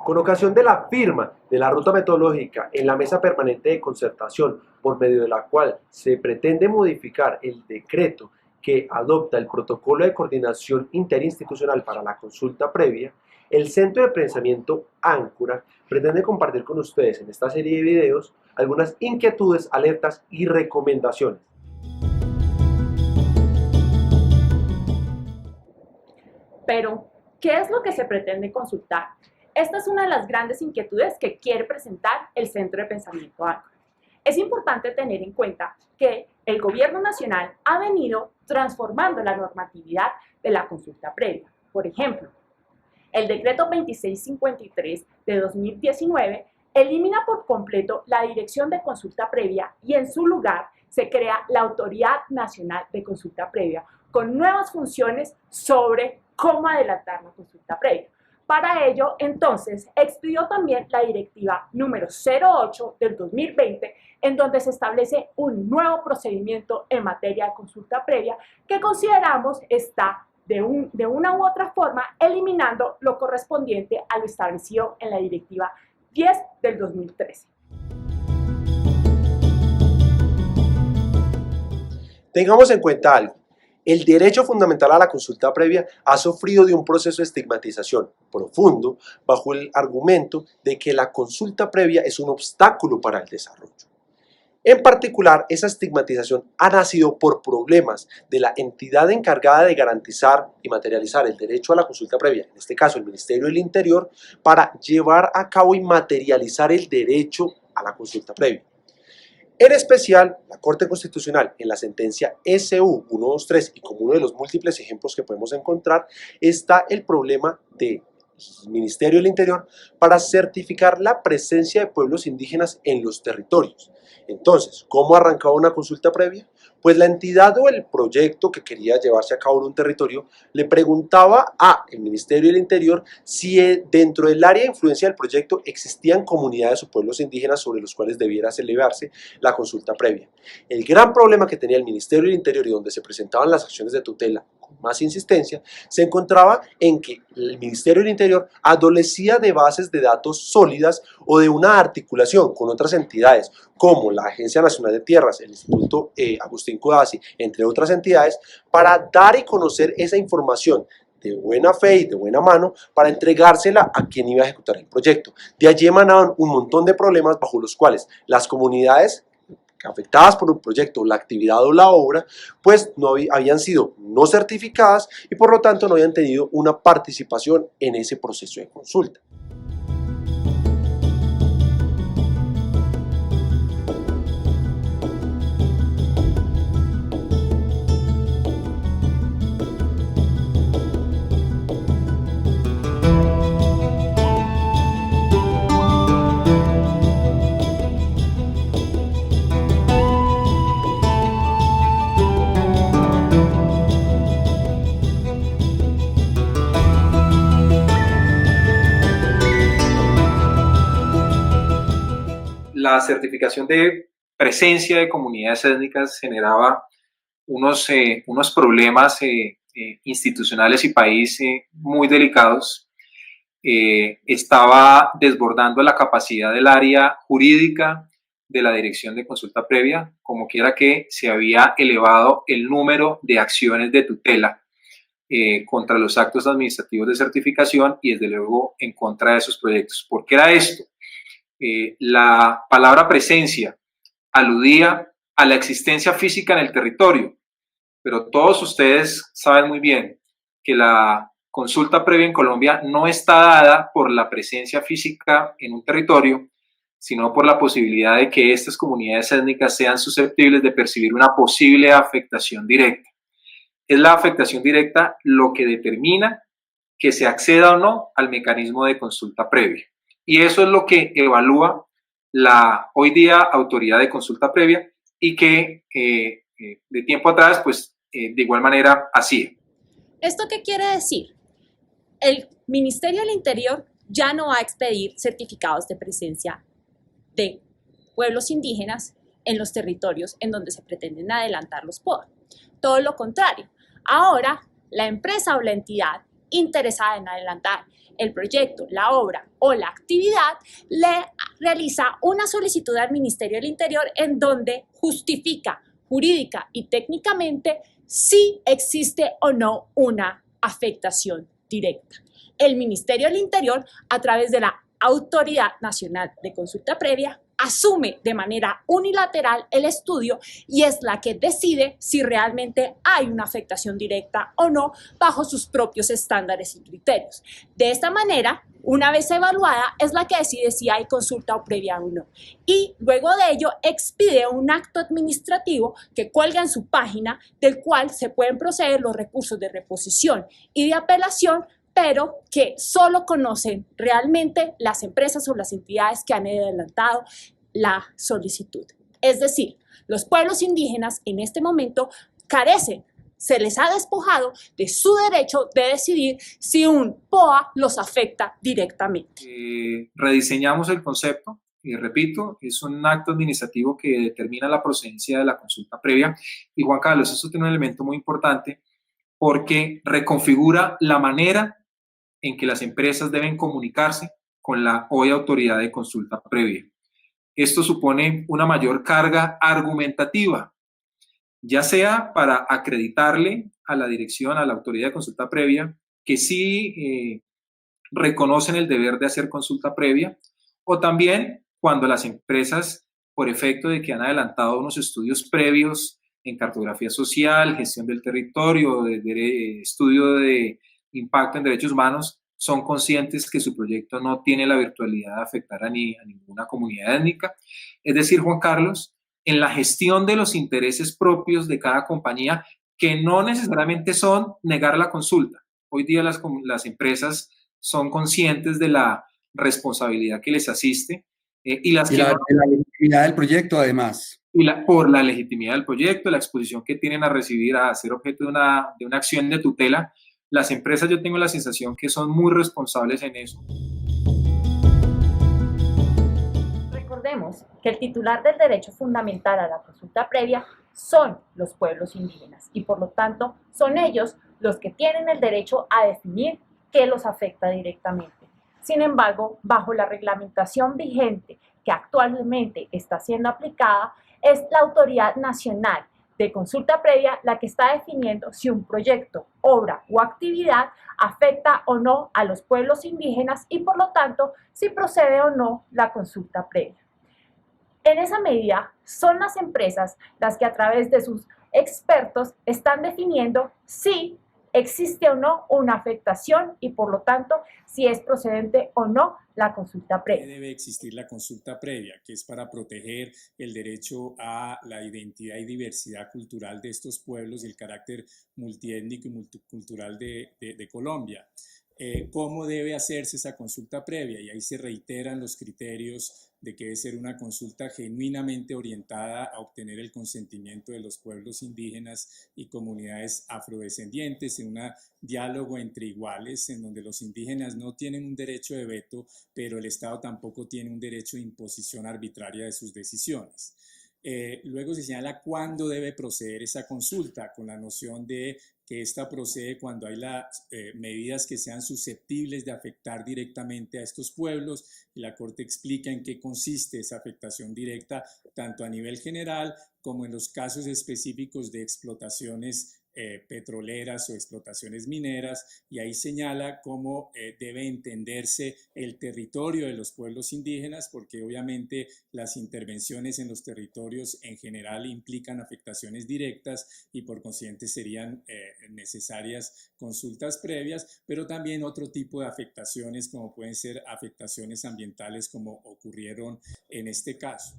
Con ocasión de la firma de la ruta metodológica en la mesa permanente de concertación, por medio de la cual se pretende modificar el decreto que adopta el protocolo de coordinación interinstitucional para la consulta previa, el Centro de Pensamiento Áncora pretende compartir con ustedes en esta serie de videos algunas inquietudes, alertas y recomendaciones. Pero, ¿qué es lo que se pretende consultar? Esta es una de las grandes inquietudes que quiere presentar el Centro de Pensamiento Áncora. Es importante tener en cuenta que el Gobierno Nacional ha venido transformando la normatividad de la consulta previa. Por ejemplo, el Decreto 2653 de 2019 elimina por completo la Dirección de Consulta Previa y en su lugar se crea la Autoridad Nacional de Consulta Previa con nuevas funciones sobre cómo adelantar la consulta previa. Para ello, entonces, expidió también la directiva número 08 del 2020, en donde se establece un nuevo procedimiento en materia de consulta previa que consideramos está de una u otra forma eliminando lo correspondiente a lo establecido en la directiva 10 del 2013. Tengamos en cuenta algo. El derecho fundamental a la consulta previa ha sufrido de un proceso de estigmatización profundo bajo el argumento de que la consulta previa es un obstáculo para el desarrollo. En particular, esa estigmatización ha nacido por problemas de la entidad encargada de garantizar y materializar el derecho a la consulta previa, en este caso el Ministerio del Interior, para llevar a cabo y materializar el derecho a la consulta previa. En especial, la Corte Constitucional, en la sentencia SU 123 y como uno de los múltiples ejemplos que podemos encontrar, está el problema del Ministerio del Interior para certificar la presencia de pueblos indígenas en los territorios. Entonces, ¿cómo arrancaba una consulta previa? Pues la entidad o el proyecto que quería llevarse a cabo en un territorio le preguntaba al Ministerio del Interior si dentro del área de influencia del proyecto existían comunidades o pueblos indígenas sobre los cuales debiera celebrarse la consulta previa. El gran problema que tenía el Ministerio del Interior y donde se presentaban las acciones de tutela con más insistencia se encontraba en que el Ministerio del Interior adolecía de bases de datos sólidas o de una articulación con otras entidades como la Agencia Nacional de Tierras, el Instituto Agustín Codazzi, entre otras entidades, para dar y conocer esa información de buena fe y de buena mano para entregársela a quien iba a ejecutar el proyecto. De allí emanaban un montón de problemas bajo los cuales las comunidades afectadas por un proyecto, la actividad o la obra, pues habían sido no certificadas y por lo tanto no habían tenido una participación en ese proceso de consulta. La certificación de presencia de comunidades étnicas generaba unos problemas institucionales y país muy delicados. Estaba desbordando la capacidad del área jurídica de la Dirección de Consulta Previa, como quiera que se había elevado el número de acciones de tutela contra los actos administrativos de certificación y desde luego en contra de esos proyectos. ¿Por qué era esto? La palabra presencia aludía a la existencia física en el territorio, pero todos ustedes saben muy bien que la consulta previa en Colombia no está dada por la presencia física en un territorio, sino por la posibilidad de que estas comunidades étnicas sean susceptibles de percibir una posible afectación directa. Es la afectación directa lo que determina que se acceda o no al mecanismo de consulta previa. Y eso es lo que evalúa la hoy día autoridad de consulta previa y que de tiempo atrás, pues de igual manera hacía. ¿Esto qué quiere decir? El Ministerio del Interior ya no va a expedir certificados de presencia de pueblos indígenas en los territorios en donde se pretenden adelantar los POR. Todo lo contrario, ahora la empresa o la entidad interesada en adelantar el proyecto, la obra o la actividad, le realiza una solicitud al Ministerio del Interior en donde justifica jurídica y técnicamente si existe o no una afectación directa. El Ministerio del Interior, a través de la Autoridad Nacional de Consulta Previa, asume de manera unilateral el estudio y es la que decide si realmente hay una afectación directa o no bajo sus propios estándares y criterios. De esta manera, una vez evaluada, es la que decide si hay consulta o previa o no. Y luego de ello, expide un acto administrativo que cuelga en su página, del cual se pueden proceder los recursos de reposición y de apelación, pero que solo conocen realmente las empresas o las entidades que han adelantado la solicitud. Es decir, los pueblos indígenas en este momento carecen, se les ha despojado de su derecho de decidir si un POA los afecta directamente. Rediseñamos el concepto y repito, es un acto administrativo que determina la procedencia de la consulta previa. Y Juan Carlos, eso tiene un elemento muy importante porque reconfigura la manera en que las empresas deben comunicarse con la hoy autoridad de consulta previa. Esto supone una mayor carga argumentativa, ya sea para acreditarle a la dirección, a la autoridad de consulta previa, que sí reconocen el deber de hacer consulta previa, o también cuando las empresas, por efecto de que han adelantado unos estudios previos en cartografía social, gestión del territorio, estudio de impacto en derechos humanos, son conscientes que su proyecto no tiene la virtualidad de afectar a ninguna comunidad étnica. Es decir, Juan Carlos, en la gestión de los intereses propios de cada compañía, que no necesariamente son negar la consulta. Hoy día las empresas son conscientes de la responsabilidad que les asiste y la legitimidad del proyecto, además. Por la legitimidad del proyecto, la exposición que tienen a recibir, a ser objeto de una acción de tutela. Las empresas, yo tengo la sensación que son muy responsables en eso. Recordemos que el titular del derecho fundamental a la consulta previa son los pueblos indígenas y por lo tanto son ellos los que tienen el derecho a definir qué los afecta directamente. Sin embargo, bajo la reglamentación vigente que actualmente está siendo aplicada, es la Autoridad Nacional de Consulta Previa la que está definiendo si un proyecto, obra o actividad afecta o no a los pueblos indígenas y por lo tanto si procede o no la consulta previa. En esa medida son las empresas las que a través de sus expertos están definiendo si existe o no una afectación y por lo tanto si es procedente o no la consulta previa. Debe existir la consulta previa, que es para proteger el derecho a la identidad y diversidad cultural de estos pueblos y el carácter multiétnico y multicultural de Colombia. ¿Cómo debe hacerse esa consulta previa? Y ahí se reiteran los criterios de que debe ser una consulta genuinamente orientada a obtener el consentimiento de los pueblos indígenas y comunidades afrodescendientes en un diálogo entre iguales, en donde los indígenas no tienen un derecho de veto, pero el Estado tampoco tiene un derecho de imposición arbitraria de sus decisiones. Luego se señala cuándo debe proceder esa consulta, con la noción de que esta procede cuando hay las medidas que sean susceptibles de afectar directamente a estos pueblos, y la Corte explica en qué consiste esa afectación directa, tanto a nivel general como en los casos específicos de explotaciones petroleras o explotaciones mineras, y ahí señala cómo debe entenderse el territorio de los pueblos indígenas, porque obviamente las intervenciones en los territorios en general implican afectaciones directas y por consiguiente serían necesarias consultas previas, pero también otro tipo de afectaciones como pueden ser afectaciones ambientales como ocurrieron en este caso.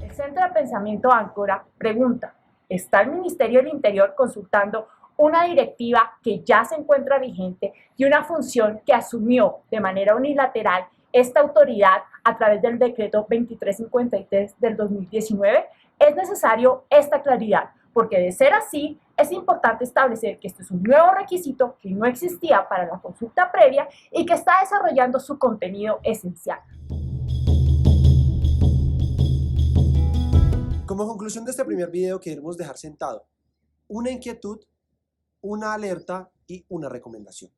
El Centro de Pensamiento Áncora pregunta, ¿está el Ministerio del Interior consultando una directiva que ya se encuentra vigente y una función que asumió de manera unilateral esta autoridad a través del decreto 2353 del 2019? Es necesario esta claridad, porque de ser así, es importante establecer que esto es un nuevo requisito que no existía para la consulta previa y que está desarrollando su contenido esencial. Como conclusión de este primer video queremos dejar sentado una inquietud, una alerta y una recomendación.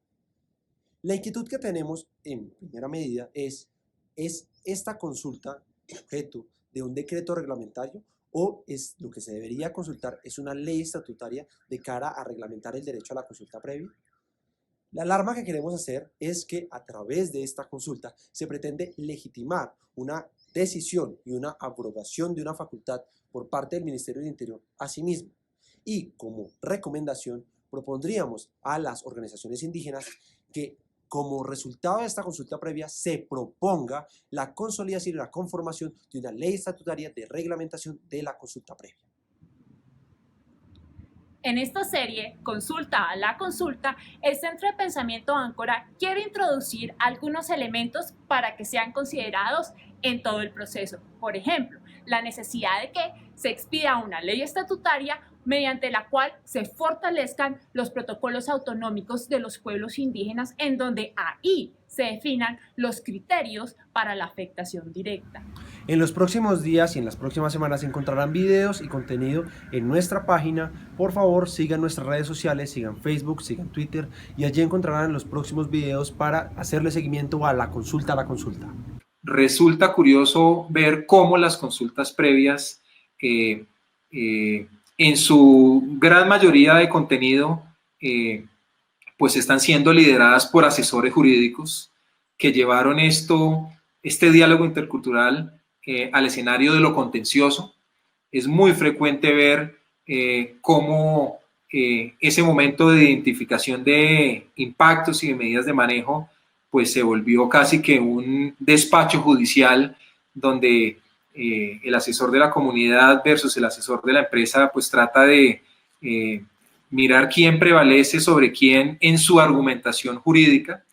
La inquietud que tenemos en primera medida ¿es esta consulta objeto de un decreto reglamentario o es lo que se debería consultar es una ley estatutaria de cara a reglamentar el derecho a la consulta previa? La alarma que queremos hacer es que a través de esta consulta se pretende legitimar una decisión y una abrogación de una facultad por parte del Ministerio del Interior a sí mismo. Y como recomendación propondríamos a las organizaciones indígenas que como resultado de esta consulta previa se proponga la consolidación y la conformación de una ley estatutaria de reglamentación de la consulta previa. En esta serie, Consulta a la Consulta, el Centro de Pensamiento Áncora quiere introducir algunos elementos para que sean considerados en todo el proceso. Por ejemplo, la necesidad de que se expida una ley estatutaria mediante la cual se fortalezcan los protocolos autonómicos de los pueblos indígenas, en donde ahí se definan los criterios para la afectación directa. En los próximos días y en las próximas semanas encontrarán videos y contenido en nuestra página. Por favor, sigan nuestras redes sociales, sigan Facebook, sigan Twitter y allí encontrarán los próximos videos para hacerle seguimiento a la consulta. Resulta curioso ver cómo las consultas previas en su gran mayoría de contenido pues están siendo lideradas por asesores jurídicos que llevaron este diálogo intercultural al escenario de lo contencioso. Es muy frecuente ver cómo ese momento de identificación de impactos y de medidas de manejo pues se volvió casi que un despacho judicial donde el asesor de la comunidad versus el asesor de la empresa pues trata de mirar quién prevalece sobre quién en su argumentación jurídica.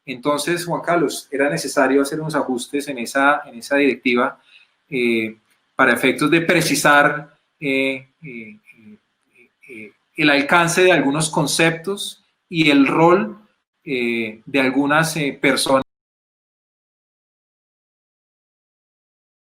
Entonces, Juan Carlos, era necesario hacer unos ajustes en esa directiva para efectos de precisar el alcance de algunos conceptos y el rol de algunas personas